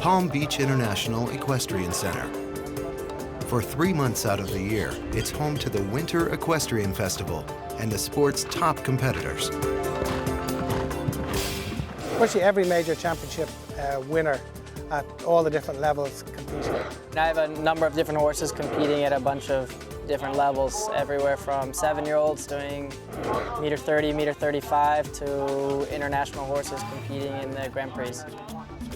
Palm Beach International Equestrian Center. For 3 months out of the year, it's home to the Winter Equestrian Festival and the sport's top competitors. Virtually every major championship winner at all the different levels competing. I have a number of different horses competing at a bunch of different levels, everywhere from 7-year-olds doing meter 30, meter 35 to international horses competing in the Grand Prix.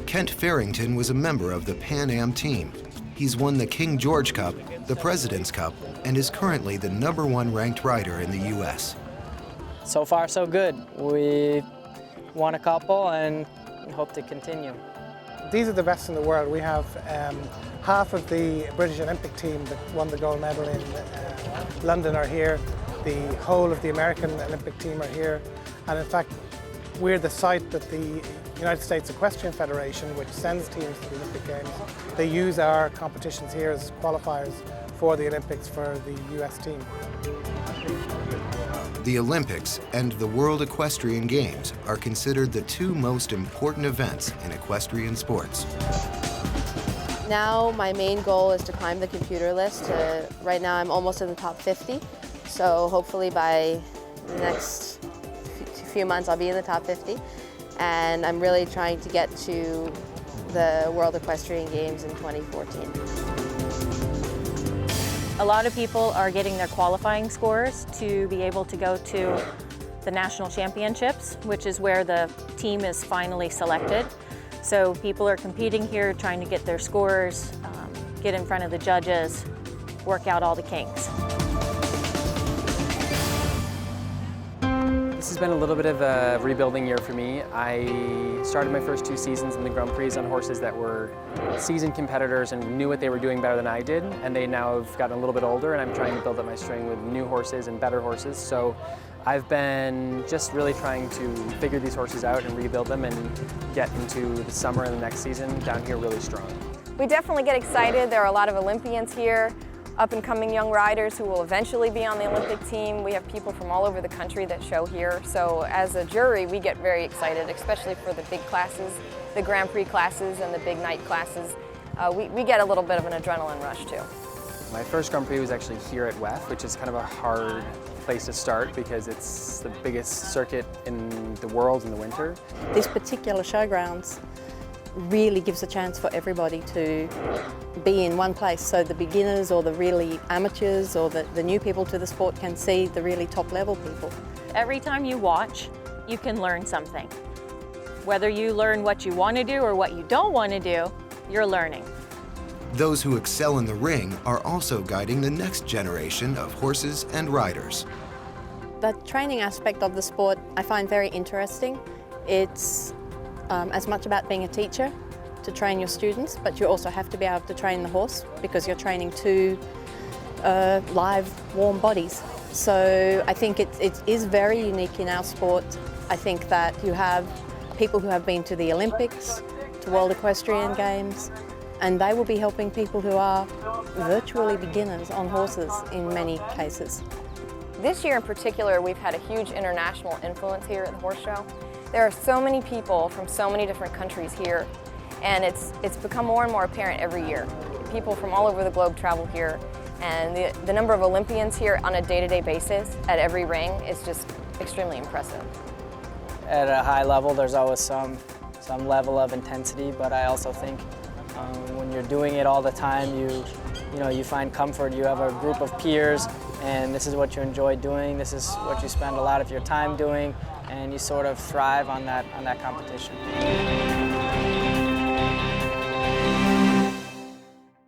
Kent Farrington was a member of the Pan Am team. He's won the King George Cup, the President's Cup, and is currently the #1 ranked rider in the U.S. So far, so good. We won a couple and hope to continue. These are the best in the world. We have half of the British Olympic team that won the gold medal in London are here. The whole of the American Olympic team are here. And in fact, we're the site that the United States Equestrian Federation, which sends teams to the Olympic Games, they use our competitions here as qualifiers for the Olympics for the US team. The Olympics and the World Equestrian Games are considered the 2 most important events in equestrian sports. Now my main goal is to climb the computer list. Right now I'm almost in the top 50, so hopefully by the next few months I'll be in the top 50. And I'm really trying to get to the World Equestrian Games in 2014. A lot of people are getting their qualifying scores to be able to go to the national championships, which is where the team is finally selected. So people are competing here, trying to get their scores, get in front of the judges, work out all the kinks. This has been a little bit of a rebuilding year for me. I started my first 2 seasons in the Grand Prix on horses that were seasoned competitors and knew what they were doing better than I did, and they now have gotten a little bit older, and I'm trying to build up my string with new horses and better horses. So I've been just really trying to figure these horses out and rebuild them and get into the summer and the next season down here really strong. We definitely get excited. There are a lot of Olympians here, up-and-coming young riders who will eventually be on the Olympic team. We have people from all over the country that show here. So as a jury, we get very excited, especially for the big classes, the Grand Prix classes and the big night classes. We get a little bit of an adrenaline rush too. My first Grand Prix was actually here at WEF, which is kind of a hard place to start because it's the biggest circuit in the world in the winter. This particular showgrounds really gives a chance for everybody to be in one place, so the beginners or the really amateurs or the new people to the sport can see the really top level people. Every time you watch, you can learn something. Whether you learn what you want to do or what you don't want to do, you're learning. Those who excel in the ring are also guiding the next generation of horses and riders. The training aspect of the sport I find very interesting. It's as much about being a teacher to train your students, but you also have to be able to train the horse because you're training 2 live, warm bodies. So I think it is very unique in our sport. I think that you have people who have been to the Olympics, to World Equestrian Games, and they will be helping people who are virtually beginners on horses in many cases. This year in particular, we've had a huge international influence here at the horse show. There are so many people from so many different countries here, and it's become more and more apparent every year. People from all over the globe travel here, and the number of Olympians here on a day-to-day basis at every ring is just extremely impressive. At a high level, there's always some level of intensity, but I also think when you're doing it all the time, you find comfort. You have a group of peers, and this is what you enjoy doing. This is what you spend a lot of your time doing, and you sort of thrive on that competition.